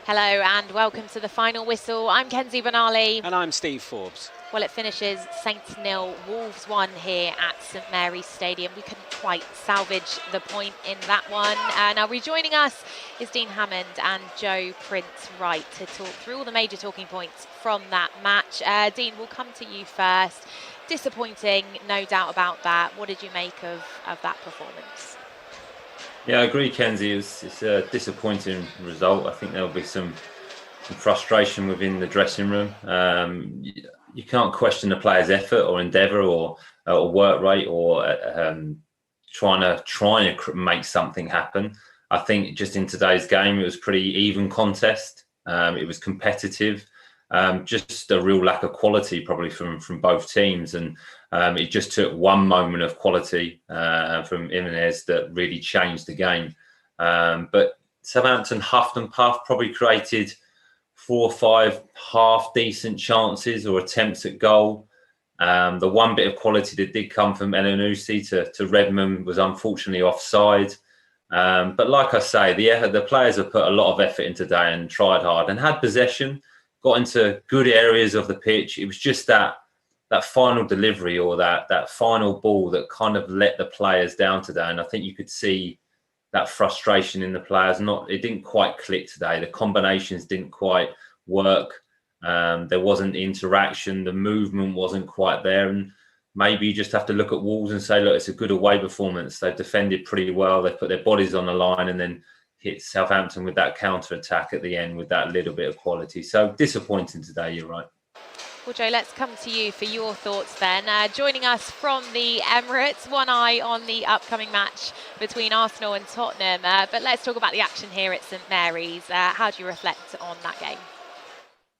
Hello and welcome to the final whistle. I'm Kenzie Benali. And I'm Steve Forbes. Well, it finishes Saints 0, Wolves 1 here at St Mary's Stadium. We couldn't quite salvage the point in that one. Now rejoining us is Dean Hammond and Joe Prince-Wright to talk through all the major talking points from that match. Dean, we'll come to you first. Disappointing, no doubt about that. What did you make of that performance? Yeah, I agree, Kenzie. It's a disappointing result. I think there'll be some frustration within the dressing room. You can't question the players' effort or endeavour or work rate or trying to make something happen. I think just in today's game, it was pretty even contest. It was competitive. Just a real lack of quality probably from both teams, and it just took one moment of quality from Jimenez that really changed the game. But Southampton huffed and puffed, probably created 4 or 5 half decent chances or attempts at goal. The one bit of quality that did come from Elanusi to Redmond was unfortunately offside. But like I say, the players have put a lot of effort in today and tried hard and had possession, got into good areas of the pitch. It was just that final delivery or that final ball that kind of let the players down today. And I think you could see that frustration in the players. It didn't quite click today. The combinations didn't quite work. There wasn't interaction. The movement wasn't quite there. And maybe you just have to look at Wolves and say, look, it's a good away performance. They've defended pretty well. They've put their bodies on the line and then hit Southampton with that counter-attack at the end with that little bit of quality. So disappointing today, you're right. Well, Joe, let's come to you for your thoughts then. Joining us from the Emirates, one eye on the upcoming match between Arsenal and Tottenham. But let's talk about the action here at St Mary's. How do you reflect on that game?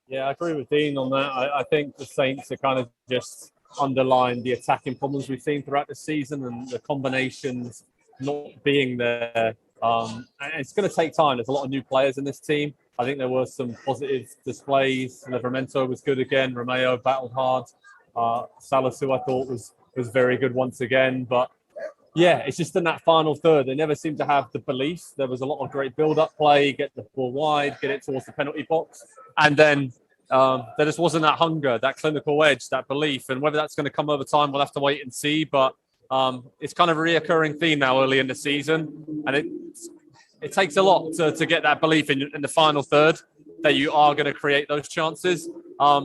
Yeah, I agree with Dean on that. I think the Saints are kind of just underlined the attacking problems we've seen throughout the season and the combinations not being there. And it's going to take time. There's a lot of new players in this team. I think there were some positive displays. Livramento was good again. Romeo battled hard. Salisu, I thought, was very good once again. But yeah, it's just in that final third. They never seemed to have the belief. There was a lot of great build-up play, get the ball wide, get it towards the penalty box. And then there just wasn't that hunger, that clinical edge, that belief. And whether that's going to come over time, we'll have to wait and see. But it's kind of a reoccurring theme now early in the season. And it takes a lot to get that belief in the final third that you are going to create those chances.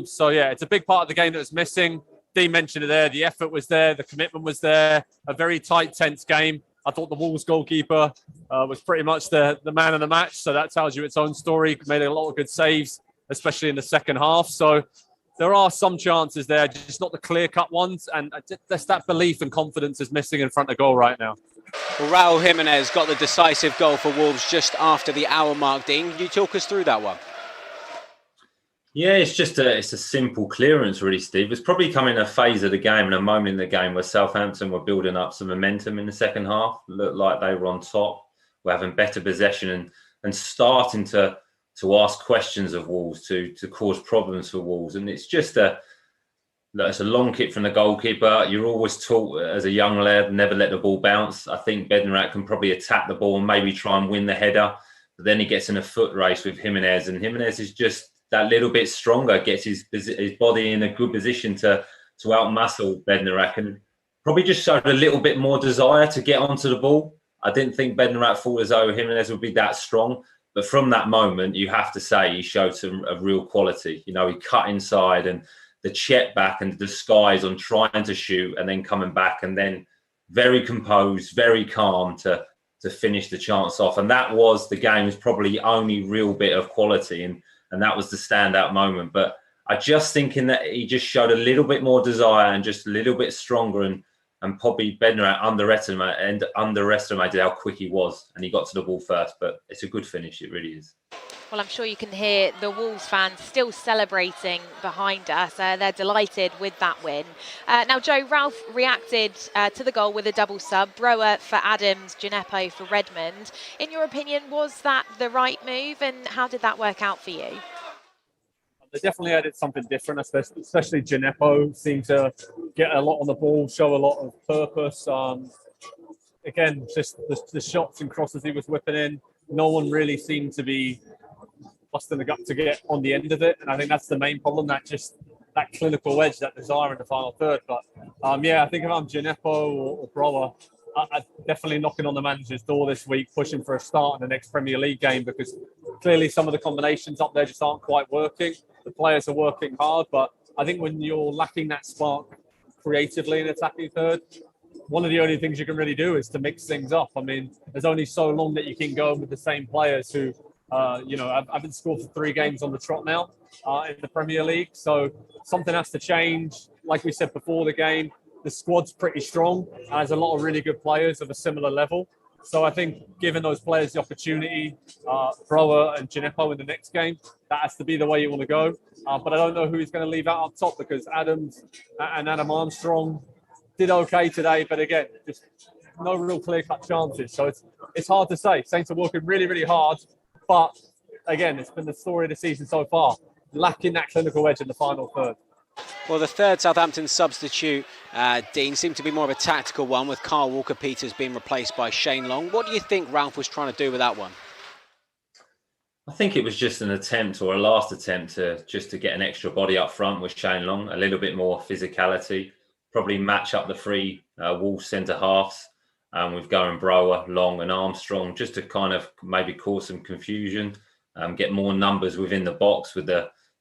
So, yeah, it's a big part of the game that was missing. Dean mentioned it there. The effort was there. The commitment was there. A very tight, tense game. I thought the Wolves goalkeeper was pretty much the man of the match. So that tells you its own story. Made a lot of good saves, especially in the second half. So there are some chances there, just not the clear-cut ones. And just that belief and confidence is missing in front of goal right now. Well, Raul Jimenez got the decisive goal for Wolves just after the hour mark. Dean, can you talk us through that one? Yeah, it's a simple clearance, really, Steve. It's probably come in a phase of the game and a moment in the game where Southampton were building up some momentum in the second half. Looked like they were on top, were having better possession and starting to ask questions of Wolves, to cause problems for Wolves. And it's just it's a long kick from the goalkeeper. You're always taught as a young lad, never let the ball bounce. I think Bednarek can probably attack the ball and maybe try and win the header. But then he gets in a foot race with Jimenez, and Jimenez is just that little bit stronger, gets his body in a good position to outmuscle Bednarek, and probably just showed a little bit more desire to get onto the ball. I didn't think Bednarek thought as though Jimenez would be that strong. But from that moment, you have to say he showed some of real quality. You know, he cut inside and the check back and the disguise on trying to shoot and then coming back and then very composed, very calm to finish the chance off. And that was the game's probably only real bit of quality. And that was the standout moment. But I just think in that he just showed a little bit more desire and just a little bit stronger and probably Bednarek underestimated how quick he was, and he got to the ball first. But it's a good finish, it really is. Well, I'm sure you can hear the Wolves fans still celebrating behind us. They're delighted with that win. Now, Joe, Ralph reacted to the goal with a double sub. Brower for Adams, Gineppo for Redmond. In your opinion, was that the right move, and how did that work out for you? They definitely added something different, especially Gineppo seemed to get a lot on the ball, show a lot of purpose. Again, just the shots and crosses he was whipping in. No one really seemed to be busting the gut to get on the end of it. And I think that's the main problem, that clinical edge, that desire in the final third. But I think if I'm Gineppo or Brower, I'm definitely knocking on the manager's door this week, pushing for a start in the next Premier League game, because clearly some of the combinations up there just aren't quite working. The players are working hard, but I think when you're lacking that spark creatively in attacking third, one of the only things you can really do is to mix things up. I mean, there's only so long that you can go with the same players who, I've been scored for 3 games on the trot now in the Premier League. So something has to change. Like we said before the game, the squad's pretty strong. There's a lot of really good players of a similar level. So I think giving those players the opportunity, Brower and Gineppo in the next game, that has to be the way you want to go. But I don't know who he's going to leave out up top, because Adams and Adam Armstrong did okay today, but again, just no real clear-cut chances. So it's hard to say. Saints are working really, really hard, but again, it's been the story of the season so far, lacking that clinical edge in the final third. Well, the third Southampton substitute, Dean, seemed to be more of a tactical one, with Carl Walker-Peters being replaced by Shane Long. What do you think Ralph was trying to do with that one? I think it was just an attempt, or a last attempt, to get an extra body up front with Shane Long, a little bit more physicality, probably match up the 3 Wolves centre halves with going Brower, Long and Armstrong, just to kind of maybe cause some confusion, get more numbers within the box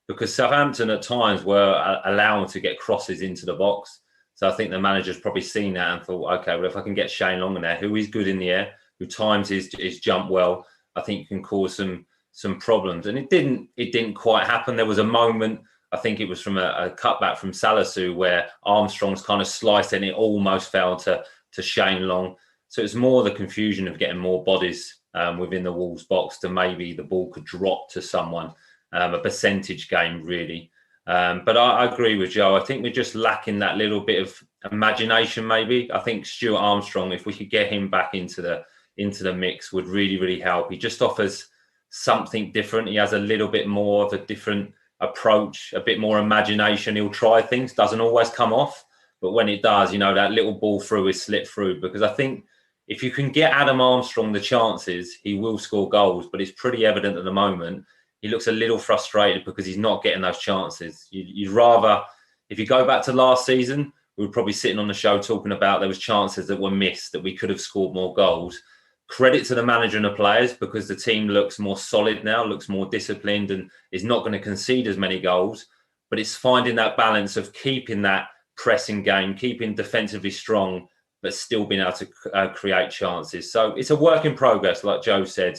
because Southampton at times were allowing to get crosses into the box. So I think the manager's probably seen that and thought, okay, well, if I can get Shane Long in there, who is good in the air, who times his jump well, I think can cause some problems. And it didn't quite happen. There was a moment, I think it was from a cutback from Salisu, where Armstrong's kind of sliced and it almost fell to Shane Long. So it's more the confusion of getting more bodies within the Wolves box to maybe the ball could drop to someone, a percentage game really. But I agree with Joe. I think we're just lacking that little bit of imagination maybe. I think Stuart Armstrong, if we could get him back into the mix, would really, really help. He just offers something different. He has a little bit more of a different approach, a bit more imagination. He'll try things, doesn't always come off, but when it does, that little ball through is slip through. Because I think if you can get Adam Armstrong the chances, he will score goals. But it's pretty evident at the moment he looks a little frustrated because he's not getting those chances. You'd rather, if you go back to last season, we were probably sitting on the show talking about there was chances that were missed, that we could have scored more goals. Credit to the manager and the players, because the team looks more solid now, looks more disciplined, and is not going to concede as many goals. But it's finding that balance of keeping that pressing game, keeping defensively strong, but still being able to create chances. So it's a work in progress, like Joe said.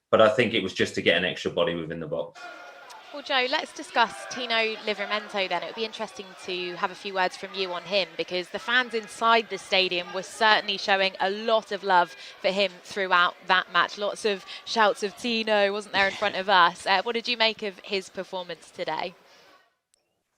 But I think it was just to get an extra body within the box. Well, Joe, let's discuss Tino Livramento then. It would be interesting to have a few words from you on him, because the fans inside the stadium were certainly showing a lot of love for him throughout that match. Lots of shouts of Tino, wasn't there, in front of us. What did you make of his performance today?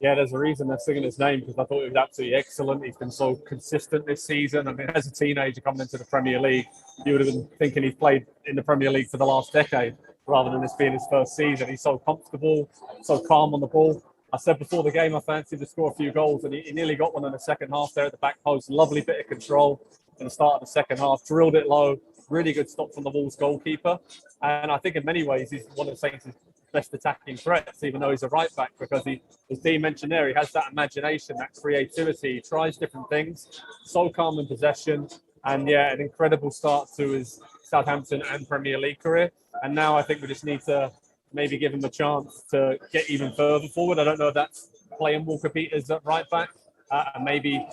Yeah, there's a reason they're singing his name, because I thought he was absolutely excellent. He's been so consistent this season. I mean, as a teenager coming into the Premier League, you would have been thinking he's played in the Premier League for the last decade, rather than this being his first season. He's so comfortable, so calm on the ball. I said before the game I fancied to score a few goals, and he nearly got one in the second half there at the back post. Lovely bit of control in the start of the second half, drilled it low, really good stop from the Wolves goalkeeper. And I think in many ways he's one of the Saints' best attacking threats, even though he's a right back, because he, as Dean mentioned there, he has that imagination, that creativity. He tries different things, so calm in possession, and yeah, an incredible start to his Southampton and Premier League career. And now I think we just need to maybe give him a chance to get even further forward. I don't know if that's playing Walker-Peters at right back, and maybe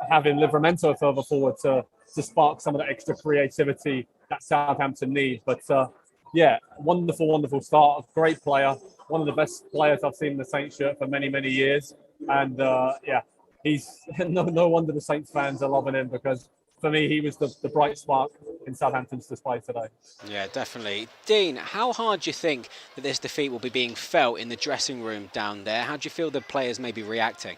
having Livramento further forward to spark some of that extra creativity that Southampton need. But yeah, wonderful start. Great player. One of the best players I've seen in the Saints shirt for many, many years. And yeah, he's no wonder the Saints fans are loving him, because for me, he was the bright spark in Southampton's display today. Yeah, definitely. Dean, how hard do you think that this defeat will be being felt in the dressing room down there? How do you feel the players may be reacting?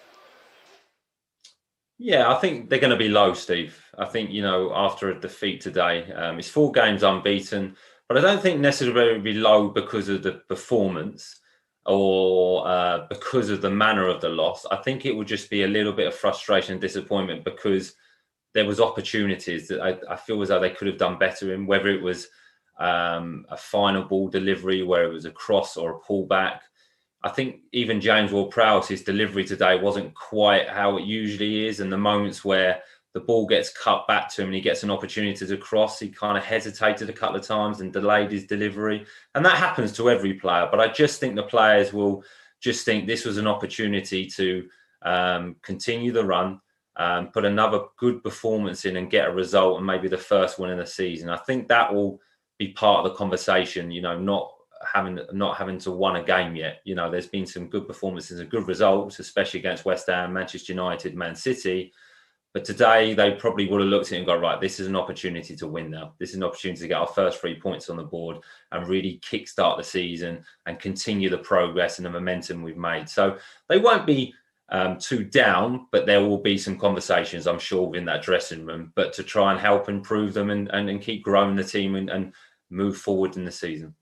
Yeah, I think they're going to be low, Steve. I think, after a defeat today, it's 4 games unbeaten, but I don't think necessarily be low because of the performance or because of the manner of the loss. I think it would just be a little bit of frustration and disappointment, because there was opportunities that I feel as though they could have done better in, whether it was a final ball delivery where it was a cross or a pullback. I think even James Ward-Prowse, his delivery today wasn't quite how it usually is. And the moments where the ball gets cut back to him and he gets an opportunity to cross, he kind of hesitated a couple of times and delayed his delivery. And that happens to every player. But I just think the players will just think this was an opportunity to continue the run, put another good performance in and get a result and maybe the first win in the season. I think that will be part of the conversation, not having to win a game yet. There's been some good performances and good results, especially against West Ham, Manchester United, Man City. But today they probably would have looked at it and gone, right, this is an opportunity to win now. This is an opportunity to get our first 3 points on the board and really kickstart the season and continue the progress and the momentum we've made. So they won't be too down, but there will be some conversations, I'm sure, within that dressing room, but to try and help improve them and keep growing the team and move forward in the season.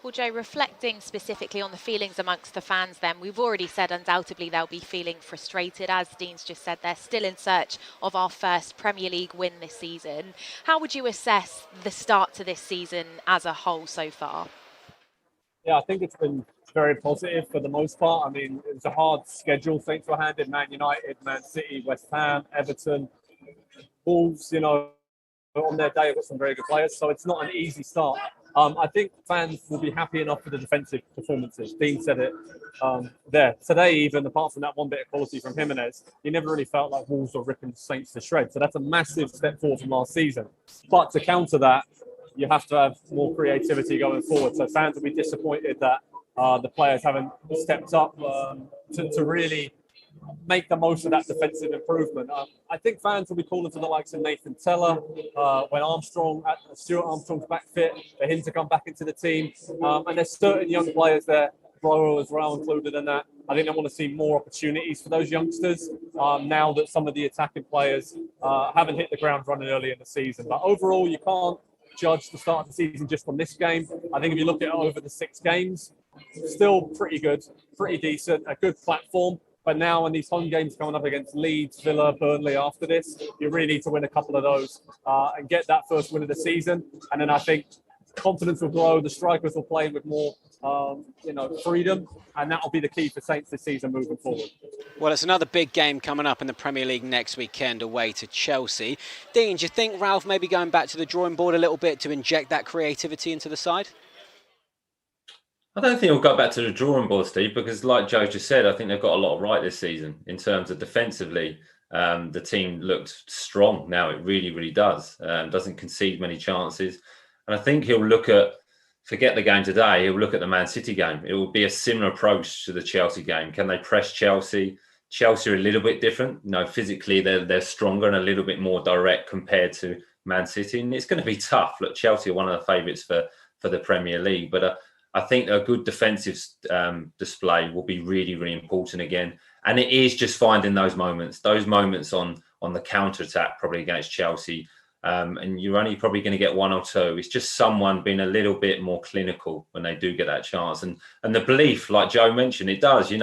Well, Joe, reflecting specifically on the feelings amongst the fans then, we've already said undoubtedly they'll be feeling frustrated. As Dean's just said, they're still in search of our first Premier League win this season. How would you assess the start to this season as a whole so far? Yeah, I think it's been very positive for the most part. I mean, it was a hard schedule. Saints were handed Man United, Man City, West Ham, Everton, Wolves, on their day, have got some very good players. So it's not an easy start. I think fans will be happy enough with the defensive performances. Dean said it there. Today, even apart from that one bit of quality from Jimenez, he never really felt like Wolves were ripping Saints to shreds. So that's a massive step forward from last season. But to counter that, you have to have more creativity going forward. So fans will be disappointed that the players haven't stepped up to really make the most of that defensive improvement. I think fans will be calling for the likes of Nathan Teller when Stuart Armstrong's back fit, for him to come back into the team. And there's certain young players there, Brower as well included in that. I think I want to see more opportunities for those youngsters now that some of the attacking players haven't hit the ground running early in the season. But overall, you can't judge the start of the season just from this game. I think if you look at it over the 6 games, still pretty good, pretty decent, a good platform. But now when these home games coming up against Leeds, Villa, Burnley after this, you really need to win a couple of those and get that first win of the season. And then I think confidence will grow, the strikers will play with more freedom, and that will be the key for Saints this season moving forward. Well, it's another big game coming up in the Premier League next weekend away to Chelsea. Dean, do you think Ralph may be going back to the drawing board a little bit to inject that creativity into the side? I don't think he'll go back to the drawing board, Steve, because like Joe just said, I think they've got a lot right this season in terms of defensively. The team looked strong now. It really, really does. Doesn't concede many chances. And I think he'll forget the game today, he'll look at the Man City game. It will be a similar approach to the Chelsea game. Can they press Chelsea? Chelsea are a little bit different. Physically, they're stronger and a little bit more direct compared to Man City. And it's going to be tough. Look, Chelsea are one of the favourites for the Premier League. But I think a good defensive display will be really, really important again. And it is just finding those moments on the counter-attack probably against Chelsea. And you're only probably going to get 1 or 2. It's just someone being a little bit more clinical when they do get that chance. And the belief, like Joe mentioned, it does.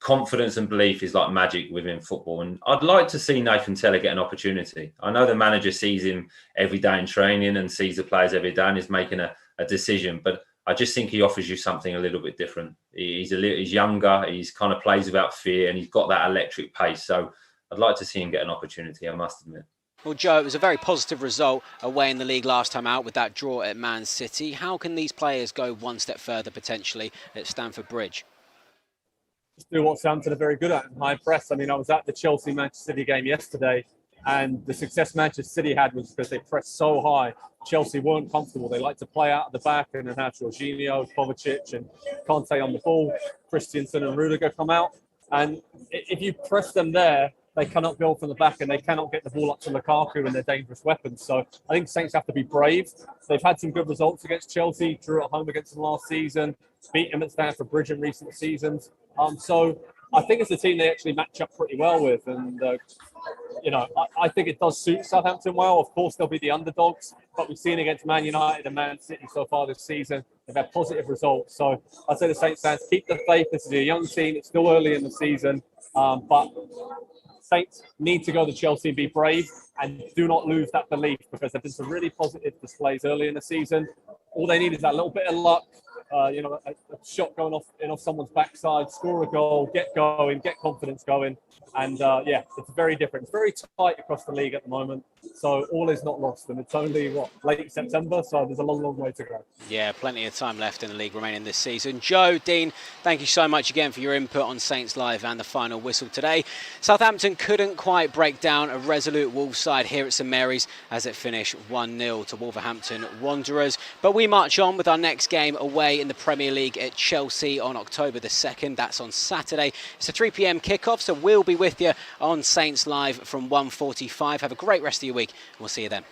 Confidence and belief is like magic within football. And I'd like to see Nathan Teller get an opportunity. I know the manager sees him every day in training and sees the players every day and is making a decision. But I just think he offers you something a little bit different. He's younger. He's kind of plays without fear, and he's got that electric pace. So I'd like to see him get an opportunity, I must admit. Well, Joe, it was a very positive result away in the league last time out with that draw at Man City. How can these players go one step further potentially at Stamford Bridge? Just do what Southampton are very good at in high press. I mean, I was at the Chelsea-Manchester City game yesterday, and the success Manchester City had was because they pressed so high. Chelsea weren't comfortable. They like to play out of the back and then have Jorginho, Kovacic and Kante on the ball, Christensen and Rudiger come out. And if you press them there, they cannot build from the back and they cannot get the ball up to Lukaku and their dangerous weapons. So I think Saints have to be brave. They've had some good results against Chelsea, drew at home against them last season, beat them at Stamford Bridge in recent seasons. So I think it's a team they actually match up pretty well with. And, I think it does suit Southampton well. Of course, they'll be the underdogs, but we've seen against Man United and Man City so far this season, they've had positive results. So I'd say the Saints fans, keep the faith. This is a young team. It's still early in the season. But Saints need to go to Chelsea and be brave and do not lose that belief, because there have been some really positive displays early in the season. All they need is that little bit of luck, a shot going off someone's backside, score a goal, get going, get confidence going. And it's very different. It's very tight across the league at the moment. So all is not lost. And it's only, late September. So there's a long, long way to go. Yeah, plenty of time left in the league remaining this season. Joe, Dean, thank you so much again for your input on Saints Live and the final whistle today. Southampton couldn't quite break down a resolute Wolves side here at St Mary's as it finished 1-0 to Wolverhampton Wanderers. But we march on with our next game away in the Premier League at Chelsea on October the 2nd. That's on Saturday. It's a 3 p.m. kickoff, so we'll be with you on Saints Live from 1:45. Have a great rest of your week, and we'll see you then.